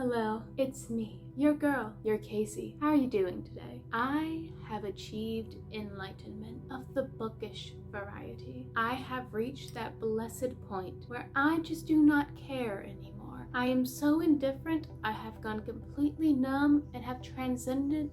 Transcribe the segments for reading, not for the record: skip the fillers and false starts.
Hello, it's me, your girl, your Casey. How are you doing today? I have achieved enlightenment of the bookish variety. I have reached that blessed point where I just do not care anymore. I am so indifferent, I have gone completely numb and have transcended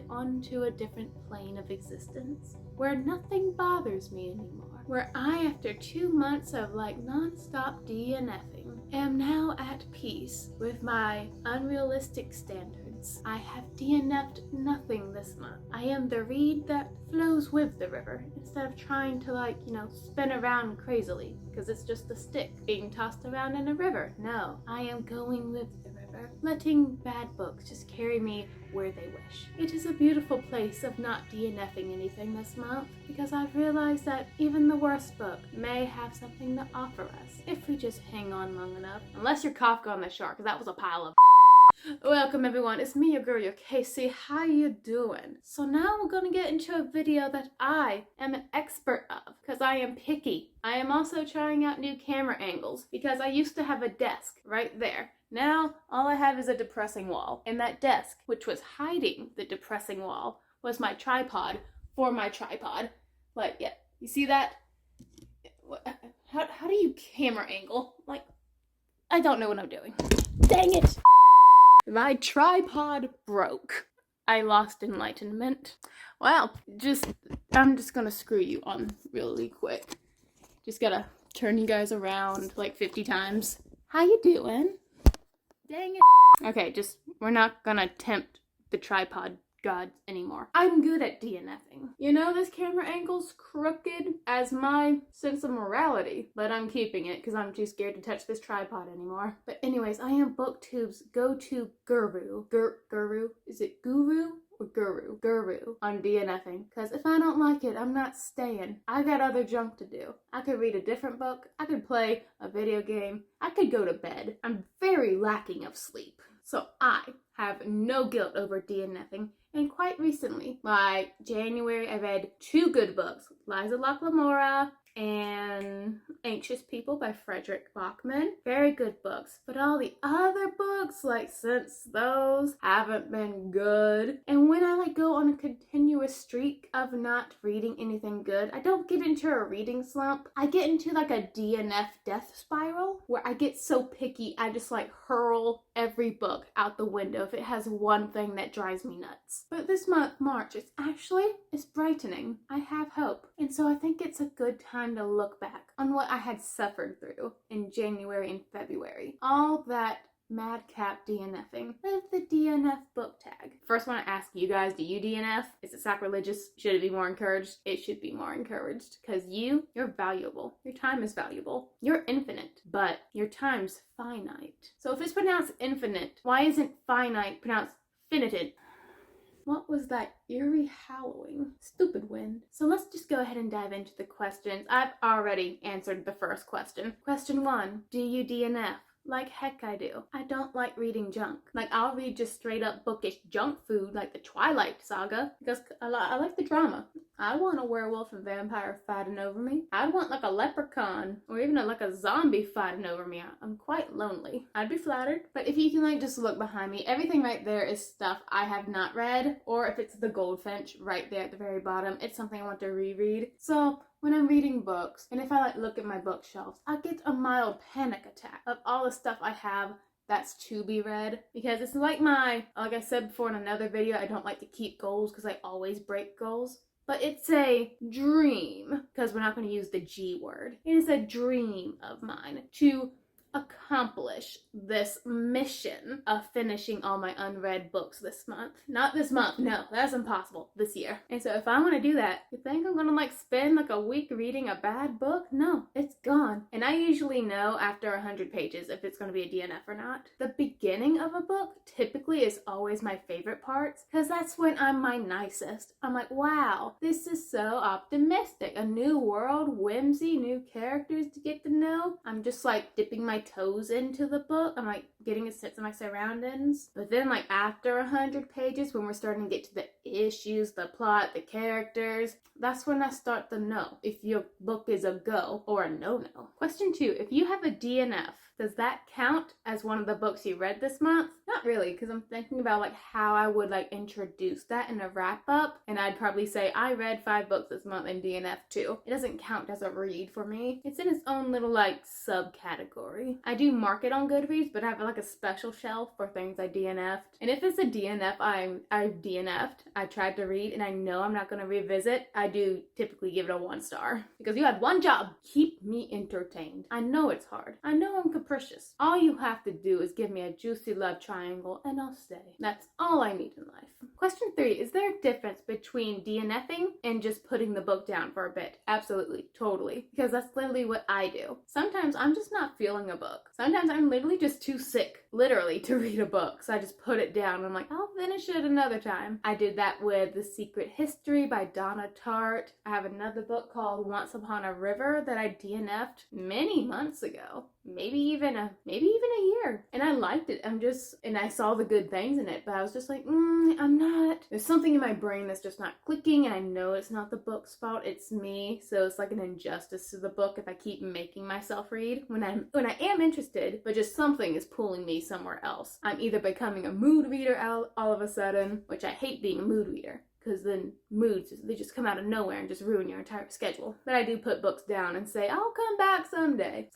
onto a different plane of existence where nothing bothers me anymore. Where I, after 2 months of non-stop DNFing, am now at peace with my unrealistic standards. I have DNF'd nothing this month. I am the reed that flows with the river instead of trying to spin around crazily because it's just a stick being tossed around in a river. No, I am going with the river, letting bad books just carry me where they wish. It is a beautiful place of not DNFing anything this month because I've realized that even the worst book may have something to offer us if we just hang on long enough. Unless you're Kafka on the Shark, because that was a pile of Welcome everyone, it's me, your girl, your Casey. How you doing? So now we're gonna get into a video that I am an expert of because I am picky. I am also trying out new camera angles because I used to have a desk right there. Now all I have is a depressing wall, and that desk, which was hiding the depressing wall, was my tripod for my tripod. Like, yeah, you see that? How do you camera angle? I don't know what I'm doing. Dang it! My tripod broke. I lost enlightenment. Well, I'm just gonna screw you on really quick. Just gotta turn you guys around 50 times. How you doing? Dang it. Okay, we're not gonna tempt the tripod gods anymore. I'm good at DNFing. You know, this camera angle's crooked as my sense of morality, but I'm keeping it because I'm too scared to touch this tripod anymore. But anyways, I am Booktube's go-to guru. Guru? Is it guru? Or guru on DNFing, because if I don't like it, I'm not staying. I got other junk to do. I could read a different book, I could play a video game, I could go to bed. I'm very lacking of sleep, so I have no guilt over DNFing. And quite recently, January, I read 2 good books, Liza Locke-Lamora and Anxious People by Frederick Bachman. Very good books, but all the other books, since those haven't been good. And when I go on a continuous streak of not reading anything good, I don't get into a reading slump. I get into a DNF death spiral where I get so picky, I just hurl every book out the window if it has one thing that drives me nuts. But this month, March, it's brightening. I have hope. And so I think it's a good time to look back on what I had suffered through in January and February. All that madcap DNFing with the DNF book tag. First, I want to ask you guys, do you DNF? Is it sacrilegious? Should it be more encouraged? It should be more encouraged because you're valuable. Your time is valuable. You're infinite, but your time's finite. So if it's pronounced infinite, why isn't finite pronounced finited? What was that eerie howling? Stupid wind. So let's just go ahead and dive into the questions. I've already answered the first question. Question 1, do you DNF? Heck I do. I don't like reading junk. I'll read just straight up bookish junk food like the Twilight Saga because I like the drama. I want a werewolf and vampire fighting over me. I'd want a leprechaun or even a zombie fighting over me. I'm quite lonely. I'd be flattered. But if you can just look behind me, everything right there is stuff I have not read, or if it's the Goldfinch right there at the very bottom, it's something I want to reread. So when I'm reading books, and if I look at my bookshelves, I get a mild panic attack of all the stuff I have that's to be read. Because it's like I said before in another video, I don't like to keep goals because I always break goals. But it's a dream, because we're not going to use the G word. It is a dream of mine to accomplish this mission of finishing all my unread books this month. Not this month, no, that's impossible, this year. And so if I want to do that, you think I'm gonna spend a week reading a bad book? No, it's gone. And I usually know after 100 pages if it's gonna be a DNF or not. The beginning of a book typically is always my favorite parts because that's when I'm my nicest. I'm like, wow, this is so optimistic. A new world, whimsy, new characters to get to know. I'm just dipping my toes into the book. I'm like getting a sense of my surroundings. But then like after 100 pages, when we're starting to get to the issues, the plot, the characters, that's when I start to know if your book is a go or a no-no. Question 2, if you have a DNF, does that count as one of the books you read this month? Not really, because I'm thinking about like how I would like introduce that in a wrap up, and I'd probably say I read 5 books this month and DNF 2. It doesn't count as a read for me. It's in its own little like subcategory. I do mark it on Goodreads, but I have like a special shelf for things I DNF'd. And if it's a DNF I've DNF'd, I tried to read and I know I'm not going to revisit, I do typically give it a 1 star. Because you had one job, keep me entertained. I know it's hard. I know I'm capricious. All you have to do is give me a juicy love triangle and I'll stay. That's all I need in life. Question 3, is there a difference between DNFing and just putting the book down for a bit? Absolutely, totally. Because that's literally what I do. Sometimes I'm just not feeling a book. Sometimes I'm literally just too sick, literally, to read a book. So I just put it down and I'm like, I'll finish it another time. I did that with The Secret History by Donna Tartt. I have another book called Once Upon a River that I DNF'd many months ago. Maybe even a year. And I liked it. And I saw the good things in it, but I was just like, there's something in my brain that's just not clicking, and I know it's not the book's fault, it's me. So it's like an injustice to the book if I keep making myself read when I am interested, but just something is pulling me somewhere else. I'm either becoming a mood reader all of a sudden, which I hate being a mood reader, because then moods, they just come out of nowhere and just ruin your entire schedule. But I do put books down and say, I'll come back someday.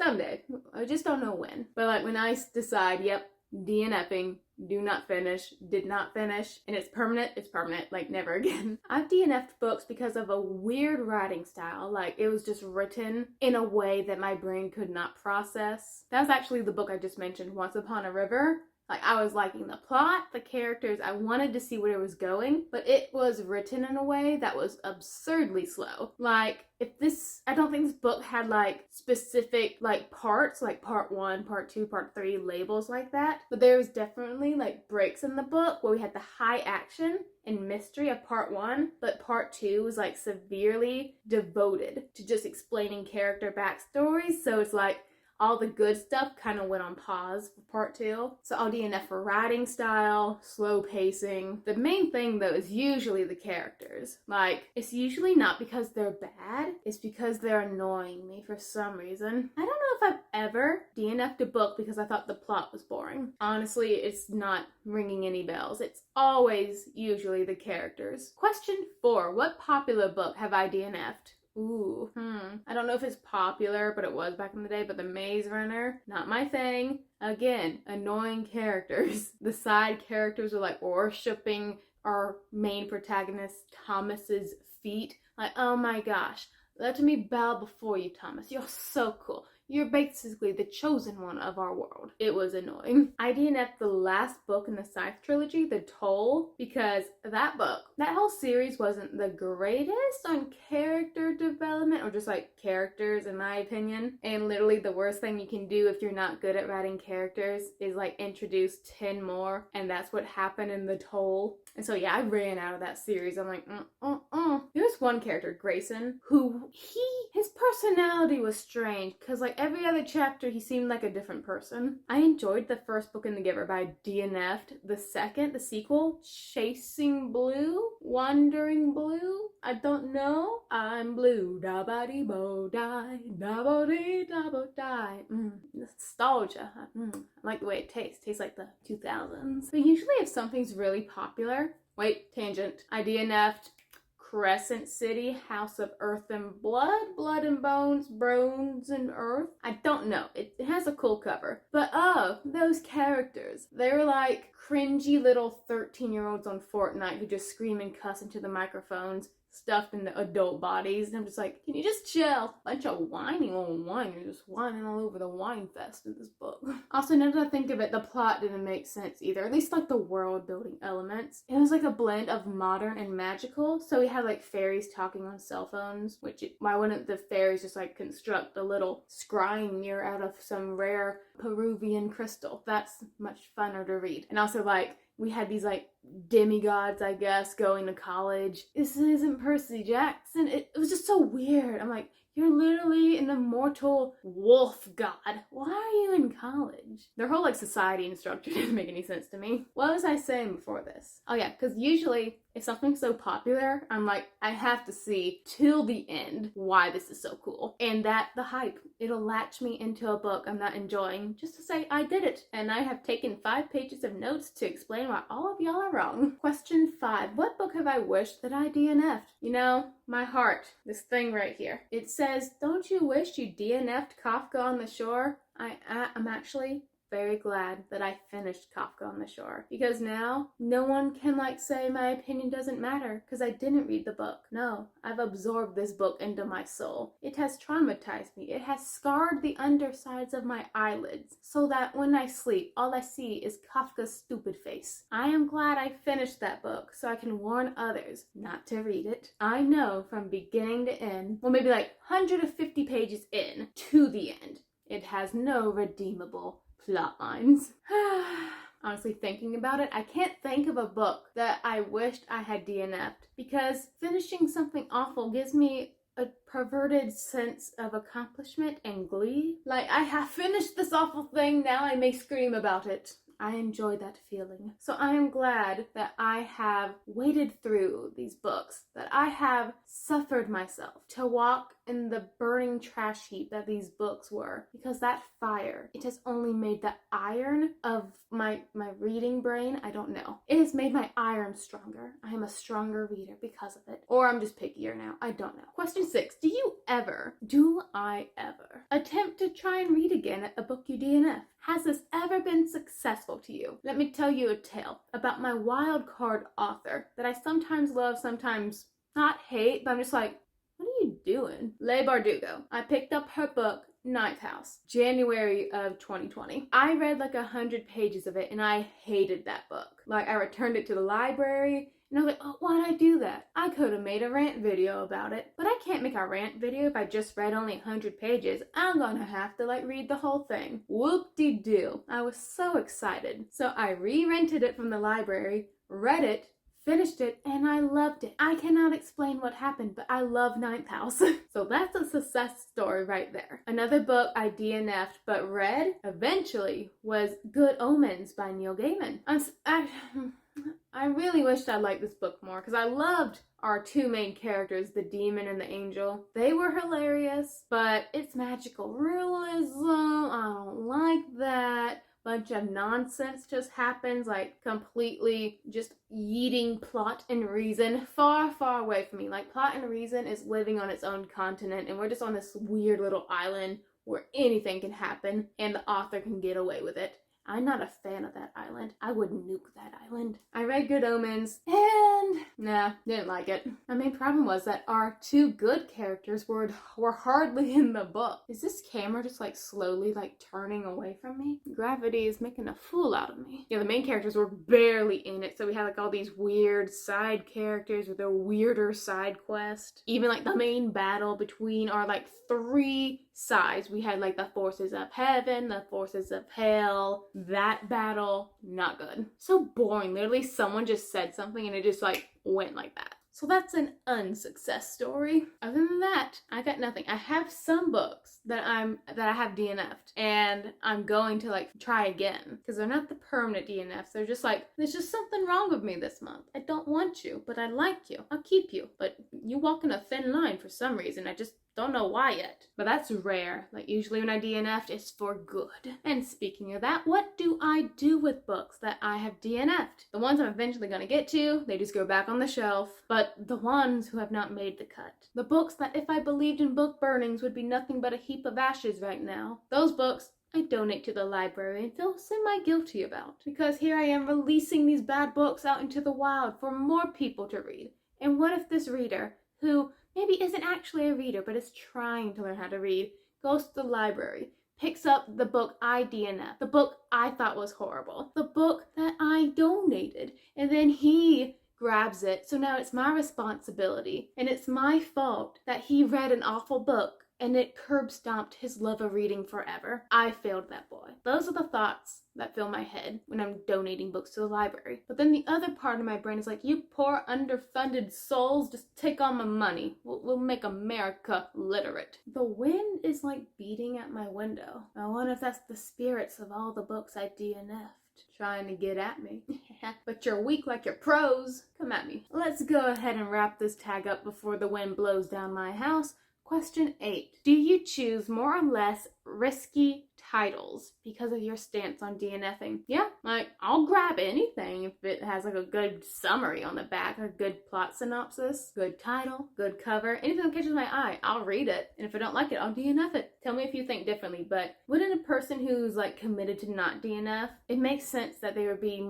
I just don't know when. But like when I decide, yep, DNFing, do not finish, did not finish, and it's permanent, like never again. I've DNF'd books because of a weird writing style, like it was just written in a way that my brain could not process. That was actually the book I just mentioned, Once Upon a River. Like, I was liking the plot, the characters, I wanted to see where it was going, but it was written in a way that was absurdly slow. Like, I don't think this book had, like, specific, like, parts, like part 1, part 2, part 3, labels like that, but there was definitely, like, breaks in the book where we had the high action and mystery of part 1, but part 2 was, like, severely devoted to just explaining character backstories, so it's like, all the good stuff kind of went on pause for part 2. So I'll DNF for writing style, slow pacing. The main thing though is usually the characters. Like, it's usually not because they're bad, it's because they're annoying me for some reason. I don't know if I've ever DNF'd a book because I thought the plot was boring. Honestly, it's not ringing any bells. It's always usually the characters. Question 4, what popular book have I DNF'd? Ooh, I don't know if it's popular, but it was back in the day, but The Maze Runner, not my thing. Again, annoying characters. The side characters are like worshipping our main protagonist, Thomas's feet. Like, oh my gosh, let me bow before you, Thomas. You're so cool. You're basically the chosen one of our world. It was annoying. I DNF'd the last book in the Scythe trilogy, The Toll, because that whole series wasn't the greatest on character development, or just like characters in my opinion. And literally the worst thing you can do if you're not good at writing characters is like introduce 10 more, and that's what happened in The Toll. And so yeah, I ran out of that series. I'm like, There's one character, Grayson, who his personality was strange, because like every other chapter he seemed like a different person. I enjoyed the first book in The Giver, but I DNF'd the second, the sequel, Chasing Blue, Wandering Blue. I don't know. I'm blue, da ba dee bo die, da bo dee da bo die. Nostalgia. I like the way it tastes. Tastes like the 2000s. But usually if something's really popular, wait, tangent. I DNF'd Crescent City, House of Earth and Blood, Blood and Bones, Bones and Earth. I don't know. It has a cool cover. But those characters. They were like cringy little 13-year-olds on Fortnite who just scream and cuss into the microphones, stuffed into adult bodies, and I'm just like, can you just chill? Bunch of whining old wine. You're just whining all over the wine fest in this book. Also, now that I think of it, the plot didn't make sense either. At least like the world building elements. It was like a blend of modern and magical. So we had like fairies talking on cell phones, why wouldn't the fairies just like construct a little scrying mirror out of some rare Peruvian crystal? That's much funner to read. And also like, we had these like demigods, I guess, going to college. This isn't Percy Jackson. It was just so weird. I'm like, You're literally an immortal wolf god. Why are you in college? Their whole like society and structure didn't make any sense to me. What was I saying before this? Oh yeah, because usually if something's so popular, I'm like, I have to see till the end why this is so cool. And that the hype, it'll latch me into a book I'm not enjoying just to say I did it. And I have taken 5 pages of notes to explain why all of y'all are wrong. Question 5. What book have I wished that I DNF'd? You know, my heart, this thing right here. It says, don't you wish you DNF'd Kafka on the Shore? I'm actually very glad that I finished Kafka on the Shore, because now no one can like say my opinion doesn't matter because I didn't read the book. No, I've absorbed this book into my soul. It has traumatized me. It has scarred the undersides of my eyelids so that when I sleep, all I see is Kafka's stupid face. I am glad I finished that book so I can warn others not to read it. I know from beginning to end, well maybe like 150 pages in to the end, it has no redeemable plot lines. Honestly, thinking about it, I can't think of a book that I wished I had DNF'd, because finishing something awful gives me a perverted sense of accomplishment and glee. Like, I have finished this awful thing, now I may scream about it. I enjoy that feeling. So I am glad that I have waded through these books, that I have suffered myself to walk in the burning trash heap that these books were, because that fire, it has only made the iron of my reading brain, I don't know. It has made my iron stronger. I am a stronger reader because of it. Or I'm just pickier now. I don't know. Question 6. Do I ever attempt to try and read again a book you DNF? Has this ever been successful to you? Let me tell you a tale about my wild card author that I sometimes love, sometimes not hate, but I'm just like, what are you doing? Leigh Bardugo. I picked up her book, Ninth House, January of 2020. I read like 100 pages of it and I hated that book. Like, I returned it to the library and I was like, oh, why'd I do that? I could have made a rant video about it, but I can't make a rant video if I just read only 100 pages. I'm gonna have to like read the whole thing. Whoop-de-doo. I was so excited. So I re-rented it from the library, read it, finished it, and I loved it. I cannot explain what happened, but I love Ninth House. So that's a success story right there. Another book I DNF'd but read eventually was Good Omens by Neil Gaiman. I really wished I liked this book more because I loved our 2 main characters, the demon and the angel. They were hilarious, but it's magical realism. I don't like that. Bunch of nonsense just happens, like completely just yeeting plot and reason far, far away from me. Like, plot and reason is living on its own continent and we're just on this weird little island where anything can happen and the author can get away with it. I'm not a fan of that island. I would nuke that island. I read Good Omens and didn't like it. My main problem was that our 2 good characters were hardly in the book. Is this camera just like slowly like turning away from me? Gravity is making a fool out of me. Yeah, the main characters were barely in it, so we had like all these weird side characters with a weirder side quest. Even like the main battle between our like 3 sides. We had like the forces of heaven, the forces of hell. That battle, not good. So boring. Literally someone just said something and it just like went like that. So that's an unsuccess story. Other than that, I got nothing. I have some books that I have DNF'd and I'm going to like try again because they're not the permanent DNFs. They're just like, there's just something wrong with me this month. I don't want you, but I like you. I'll keep you. But you walk in a thin line for some reason. I just don't know why yet. But that's rare. Like, usually when I DNF'd, it's for good. And speaking of that, what do I do with books that I have DNF'd? The ones I'm eventually gonna get to, they just go back on the shelf. But the ones who have not made the cut. The books that if I believed in book burnings would be nothing but a heap of ashes right now. Those books I donate to the library and feel semi-guilty about. Because here I am releasing these bad books out into the wild for more people to read. And what if this reader, who maybe isn't actually a reader but is trying to learn how to read, goes to the library, picks up the book I DNF, the book I thought was horrible, the book that I donated, and then he grabs it, so now it's my responsibility, and it's my fault that he read an awful book and it curb stomped his love of reading forever, I failed that boy. Those are the thoughts that fill my head when I'm donating books to the library. But then the other part of my brain is like, you poor underfunded souls, just take all my money. We'll make America literate. The wind is like beating at my window. I wonder if that's the spirits of all the books I DNF'd trying to get at me. But you're weak like your pros. Come at me. Let's go ahead and wrap this tag up before the wind blows down my house. Question 8. Do you choose more or less risky titles because of your stance on DNFing? Yeah, like, I'll grab anything if it has like a good summary on the back, a good plot synopsis, good title, good cover, anything that catches my eye, I'll read it. And if I don't like it, I'll DNF it. Tell me if you think differently, but wouldn't a person who's like committed to not DNF, it makes sense that they would be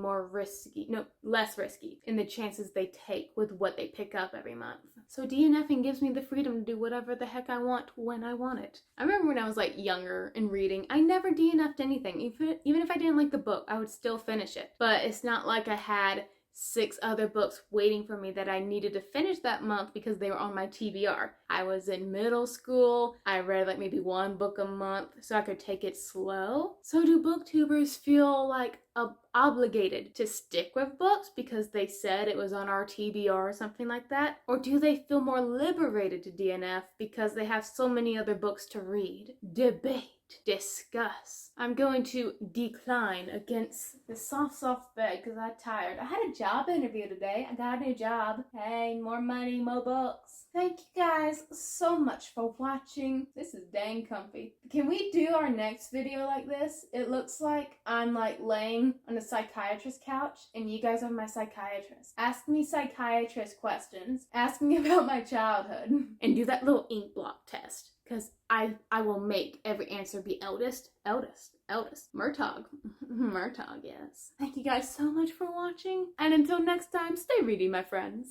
less risky in the chances they take with what they pick up every month. So DNFing gives me the freedom to do whatever the heck I want when I want it. I remember when I was like younger and reading, I never DNF'd anything. Even if I didn't like the book, I would still finish it. But it's not like I had 6 other books waiting for me that I needed to finish that month because they were on my TBR. I was in middle school. I read like maybe 1 book a month so I could take it slow. So do booktubers feel like obligated to stick with books because they said it was on our TBR or something like that? Or do they feel more liberated to DNF because they have so many other books to read? Debate. Discuss. I'm going to decline against the soft bed because I'm tired. I had a job interview today. I got a new job. Hey, more money, more books. Thank you guys so much for watching. This is dang comfy. Can we do our next video like this? It looks like I'm like laying on a psychiatrist's couch and you guys are my psychiatrist. Ask me psychiatrist questions. Ask me about my childhood. And do that little ink blot test. Because I will make every answer be eldest. Murtaugh. Murtaugh, yes. Thank you guys so much for watching. And until next time, stay reading, my friends.